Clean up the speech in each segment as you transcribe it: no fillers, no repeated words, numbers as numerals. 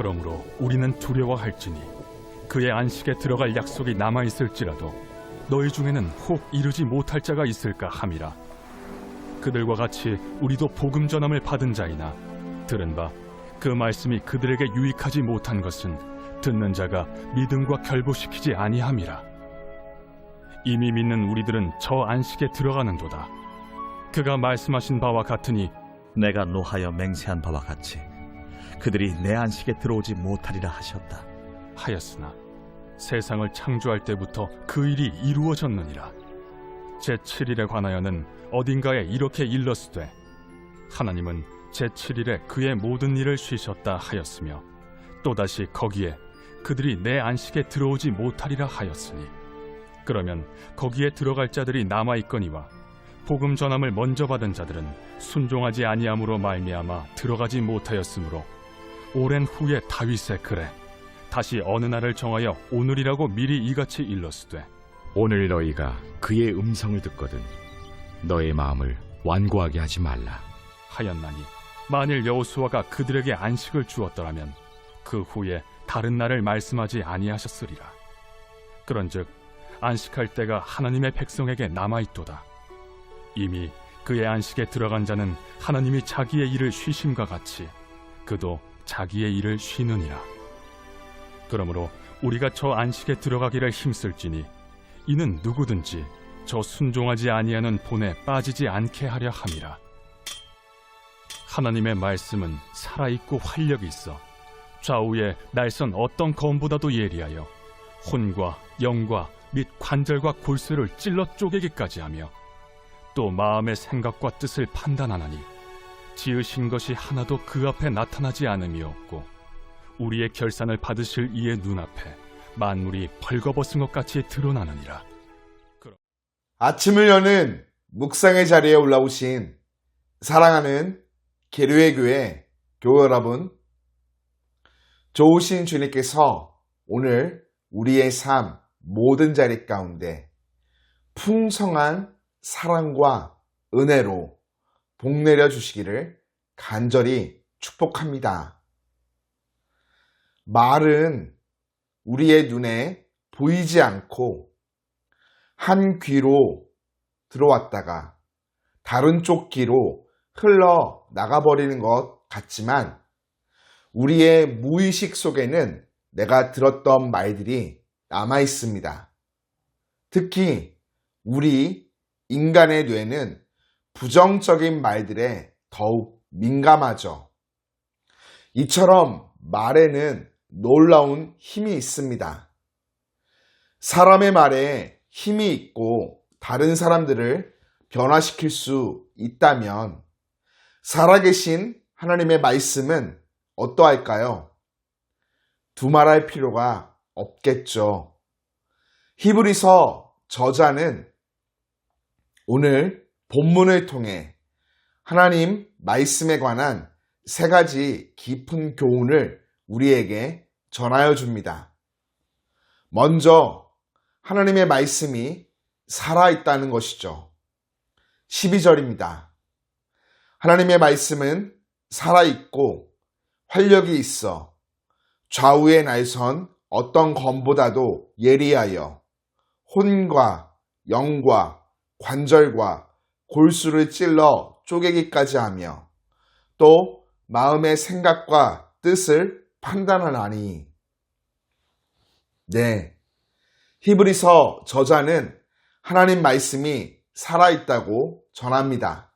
그러므로 우리는 두려워할지니 그의 안식에 들어갈 약속이 남아있을지라도 너희 중에는 혹 이루지 못할 자가 있을까 함이라. 그들과 같이 우리도 복음 전함을 받은 자이나 들은 바 그 말씀이 그들에게 유익하지 못한 것은 듣는 자가 믿음과 결부시키지 아니함이라. 이미 믿는 우리들은 저 안식에 들어가는도다. 그가 말씀하신 바와 같으니 내가 노하여 맹세한 바와 같이 그들이 내 안식에 들어오지 못하리라 하셨다. 하였으나 세상을 창조할 때부터 그 일이 이루어졌느니라. 제7일에 관하여는 어딘가에 이렇게 일렀으되 하나님은 제7일에 그의 모든 일을 쉬셨다 하였으며 또다시 거기에 그들이 내 안식에 들어오지 못하리라 하였으니 그러면 거기에 들어갈 자들이 남아있거니와 복음 전함을 먼저 받은 자들은 순종하지 아니함으로 말미암아 들어가지 못하였으므로 오랜 후에 다윗의 글에 다시 어느 날을 정하여 오늘이라고 미리 이같이 일렀으되 오늘 너희가 그의 음성을 듣거든 너의 마음을 완고하게 하지 말라 하였나니 만일 여호수아가 그들에게 안식을 주었더라면 그 후에 다른 날을 말씀하지 아니하셨으리라. 그런즉 안식할 때가 하나님의 백성에게 남아있도다. 이미 그의 안식에 들어간 자는 하나님이 자기의 일을 쉬심과 같이 그도 자기의 일을 쉬느니라. 그러므로 우리가 저 안식에 들어가기를 힘쓸지니 이는 누구든지 저 순종하지 아니하는 본에 빠지지 않게 하려 함이라. 하나님의 말씀은 살아있고 활력이 있어 좌우에 날선 어떤 검보다도 예리하여 혼과 영과 및 관절과 골수를 찔러 쪼개기까지 하며 또 마음의 생각과 뜻을 판단하나니 지으신 것이 하나도 그 앞에 나타나지 않음이 없고 우리의 결산을 받으실 이의 눈앞에 만물이 벌거벗은 것 같이 드러나느니라. 아침을 여는 묵상의 자리에 올라오신 사랑하는 계류의 교회 교우 여러분, 좋으신 주님께서 오늘 우리의 삶 모든 자리 가운데 풍성한 사랑과 은혜로 복 내려 주시기를 간절히 축복합니다. 말은 우리의 눈에 보이지 않고 한 귀로 들어왔다가 다른 쪽 귀로 흘러 나가버리는 것 같지만 우리의 무의식 속에는 내가 들었던 말들이 남아 있습니다. 특히 우리 인간의 뇌는 부정적인 말들에 더욱 민감하죠. 이처럼 말에는 놀라운 힘이 있습니다. 사람의 말에 힘이 있고 다른 사람들을 변화시킬 수 있다면 살아계신 하나님의 말씀은 어떠할까요? 두말할 필요가 없겠죠. 히브리서 저자는 오늘 본문을 통해 하나님 말씀에 관한 세 가지 깊은 교훈을 우리에게 전하여 줍니다. 먼저 하나님의 말씀이 살아있다는 것이죠. 12절입니다. 하나님의 말씀은 살아있고 활력이 있어 좌우에 날선 어떤 검보다도 예리하여 혼과 영과 관절과 골수를 찔러 쪼개기까지 하며 또 마음의 생각과 뜻을 판단하나니. 네, 히브리서 저자는 하나님 말씀이 살아있다고 전합니다.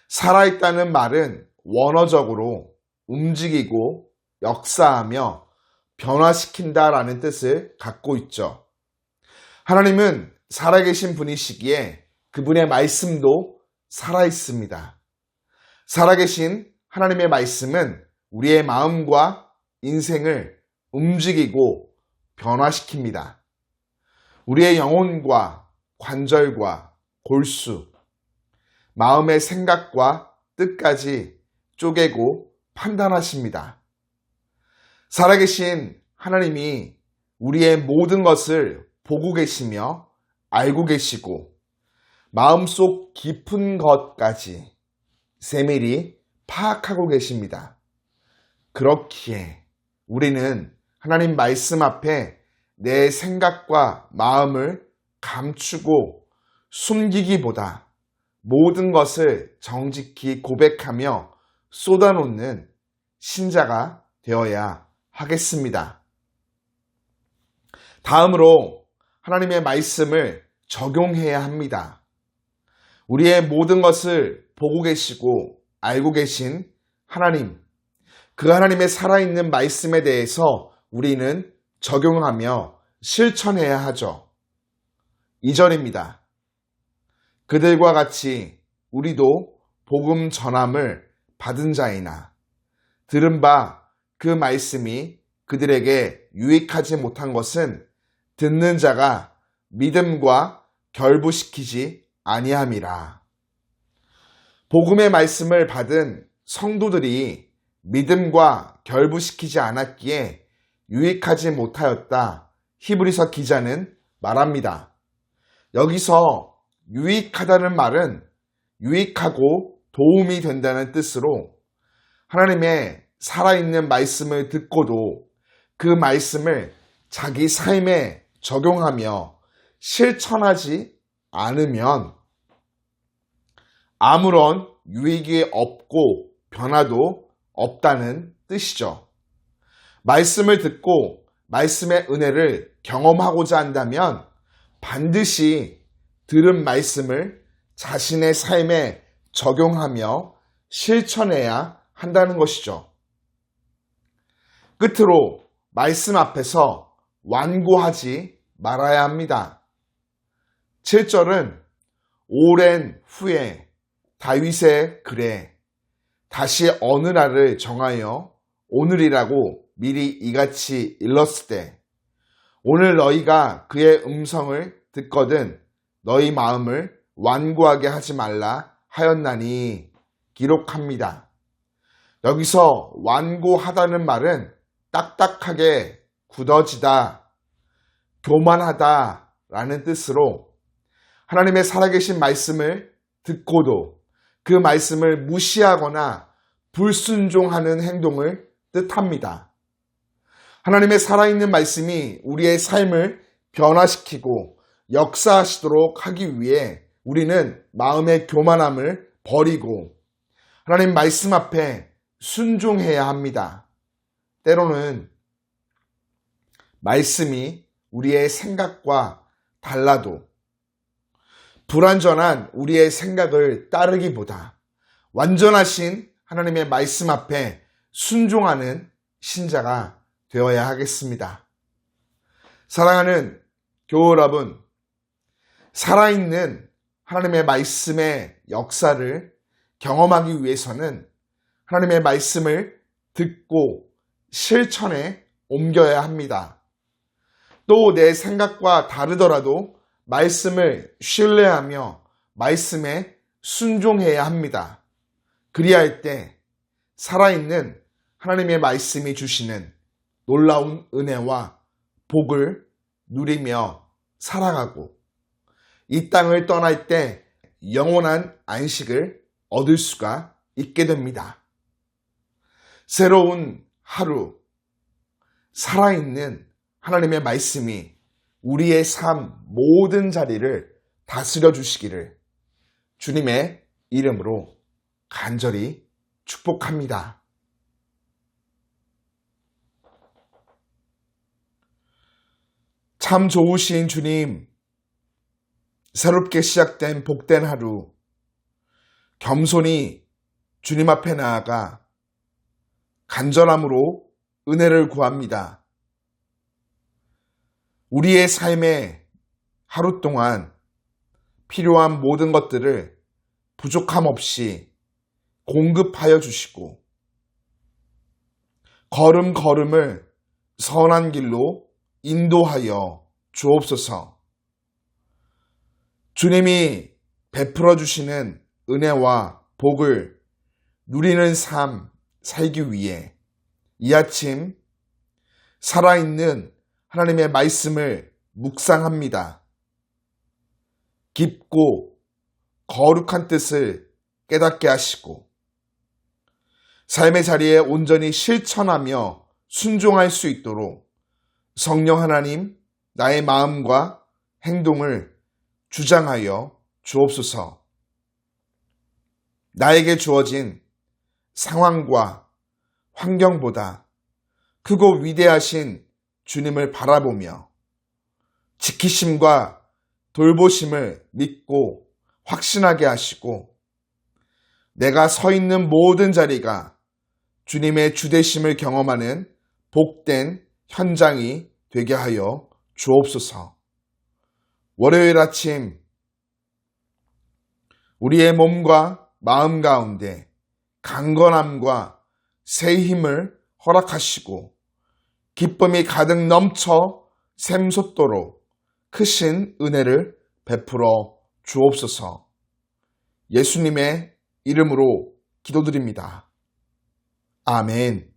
살아있다는 말은 원어적으로 움직이고 역사하며 변화시킨다라는 뜻을 갖고 있죠. 하나님은 살아계신 분이시기에 그분의 말씀도 살아있습니다. 살아계신 하나님의 말씀은 우리의 마음과 인생을 움직이고 변화시킵니다. 우리의 영혼과 관절과 골수, 마음의 생각과 뜻까지 쪼개고 판단하십니다. 살아계신 하나님이 우리의 모든 것을 보고 계시며 알고 계시고 마음속 깊은 것까지 세밀히 파악하고 계십니다. 그렇기에 우리는 하나님 말씀 앞에 내 생각과 마음을 감추고 숨기기보다 모든 것을 정직히 고백하며 쏟아놓는 신자가 되어야 하겠습니다. 다음으로 하나님의 말씀을 적용해야 합니다. 우리의 모든 것을 보고 계시고 알고 계신 하나님, 그 하나님의 살아있는 말씀에 대해서 우리는 적용하며 실천해야 하죠. 2절입니다. 그들과 같이 우리도 복음 전함을 받은 자이나 들은 바 그 말씀이 그들에게 유익하지 못한 것은 듣는 자가 믿음과 결부시키지 아니함이라. 복음의 말씀을 받은 성도들이 믿음과 결부시키지 않았기에 유익하지 못하였다. 히브리서 기자는 말합니다. 여기서 유익하다는 말은 유익하고 도움이 된다는 뜻으로 하나님의 살아있는 말씀을 듣고도 그 말씀을 자기 삶에 적용하며 실천하지 않으면 아무런 유익이 없고 변화도 없다는 뜻이죠. 말씀을 듣고 말씀의 은혜를 경험하고자 한다면 반드시 들은 말씀을 자신의 삶에 적용하며 실천해야 한다는 것이죠. 끝으로 말씀 앞에서 완고하지 말아야 합니다. 7절은 오랜 후에 다윗의 글에 다시 어느 날을 정하여 오늘이라고 미리 이같이 일렀을 때 오늘 너희가 그의 음성을 듣거든 너희 마음을 완고하게 하지 말라 하였나니 기록합니다. 여기서 완고하다는 말은 딱딱하게 굳어지다, 교만하다 라는 뜻으로 하나님의 살아계신 말씀을 듣고도 그 말씀을 무시하거나 불순종하는 행동을 뜻합니다. 하나님의 살아있는 말씀이 우리의 삶을 변화시키고 역사하시도록 하기 위해 우리는 마음의 교만함을 버리고 하나님 말씀 앞에 순종해야 합니다. 때로는 말씀이 우리의 생각과 달라도 불완전한 우리의 생각을 따르기보다 완전하신 하나님의 말씀 앞에 순종하는 신자가 되어야 하겠습니다. 사랑하는 교우 여러분, 살아있는 하나님의 말씀의 역사를 경험하기 위해서는 하나님의 말씀을 듣고 실천에 옮겨야 합니다. 또 내 생각과 다르더라도 말씀을 신뢰하며 말씀에 순종해야 합니다. 그리할 때 살아있는 하나님의 말씀이 주시는 놀라운 은혜와 복을 누리며 살아가고 이 땅을 떠날 때 영원한 안식을 얻을 수가 있게 됩니다. 새로운 하루, 살아있는 하나님의 말씀이 우리의 삶 모든 자리를 다스려 주시기를 주님의 이름으로 간절히 축복합니다. 참 좋으신 주님, 새롭게 시작된 복된 하루, 겸손히 주님 앞에 나아가 간절함으로 은혜를 구합니다. 우리의 삶에 하루 동안 필요한 모든 것들을 부족함 없이 공급하여 주시고 걸음걸음을 선한 길로 인도하여 주옵소서. 주님이 베풀어 주시는 은혜와 복을 누리는 삶 살기 위해 이 아침 살아있는 하나님의 말씀을 묵상합니다. 깊고 거룩한 뜻을 깨닫게 하시고 삶의 자리에 온전히 실천하며 순종할 수 있도록 성령 하나님 나의 마음과 행동을 주장하여 주옵소서. 나에게 주어진 상황과 환경보다 크고 위대하신 주님을 바라보며 지키심과 돌보심을 믿고 확신하게 하시고 내가 서 있는 모든 자리가 주님의 주되심을 경험하는 복된 현장이 되게 하여 주옵소서. 월요일 아침 우리의 몸과 마음 가운데 강건함과 새 힘을 허락하시고 기쁨이 가득 넘쳐 샘솟도록 크신 은혜를 베풀어 주옵소서. 예수님의 이름으로 기도드립니다. 아멘.